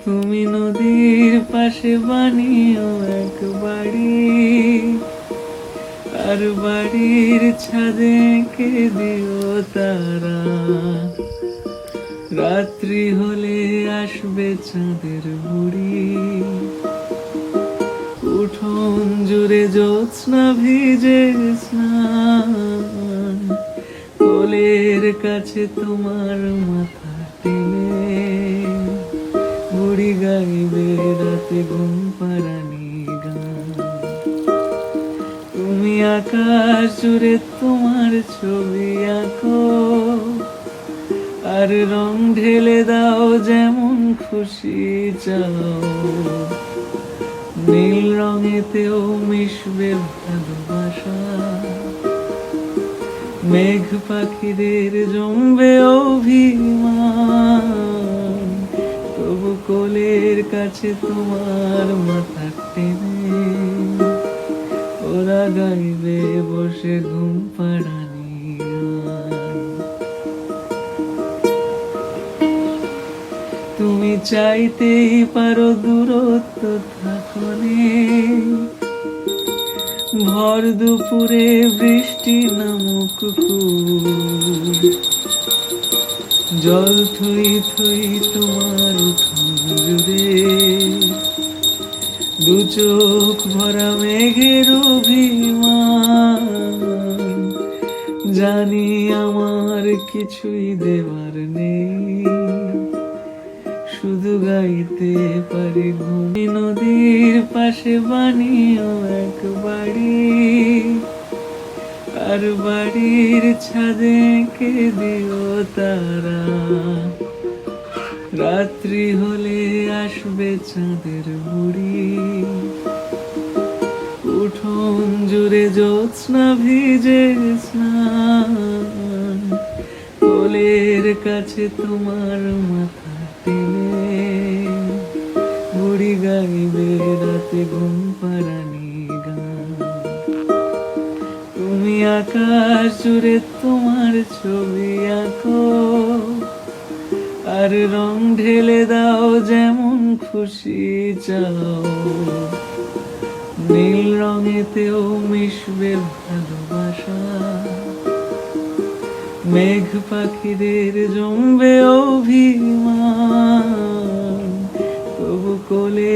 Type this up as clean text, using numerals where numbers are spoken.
তুমি নদীর পাশে বানিও এক বাড়ি, আর বাড়ির ছাদে কে দিও তারা। রাত্রি হলে আসবে চাঁদের বুড়ি, উঠোন জুড়ে জ্যোৎস্না ভিজে স্নান। কোলের কাছে তোমার মাথা টেনে বুড়ি গাইবে রাতে ঘুম পাড়ানি গান। তুমি আকাশ জুড়ে তোমার ছবি আঁকো, আর রং ঢেলে দাও যেমন খুশি চাও। নীল রঙেতেও মিশবে ভালোবাসা, মেঘ পাখিদের জমবে অভিমান। তবু কোলের কাছে তোমার মাথা টেনে ওরা গাইবে বসে ঘুম পাড়ানি গান। তুমি চাইতেই পারো দূরত্ব থাকনে, ভর দুপুরে বৃষ্টি নামুক খুব, জল থই থই তোমার উঠোন জুড়ে, দু চোখ ভরা মেঘের অভিমান। জানি আমার কিছুই দেবার নেই, শুধু গাইতে পারি ঘুমি। নদীর পাশে বানিও এক বাড়ি, আর বাড়ির ছাদে কে দিও তারা। রাত্রি হলে আসবে চাঁদের বুড়ি, উঠোন জুড়ে জ্যোৎস্না ভিজে স্নান। কোলের কাছে তোমার মাথা টেনে বুড়ি গাইবে রাতে ঘুম পাড়ানি গান। তুমি আকাশ জুড়ে তোমার ছবি আঁকো, আর রং ঢেলে দাও যেমন খুশি চাও। নীল রঙেতেও মিশবে ভালোবাসা, মেঘ পাখিদের জমবে অভিমান। তবু কোলে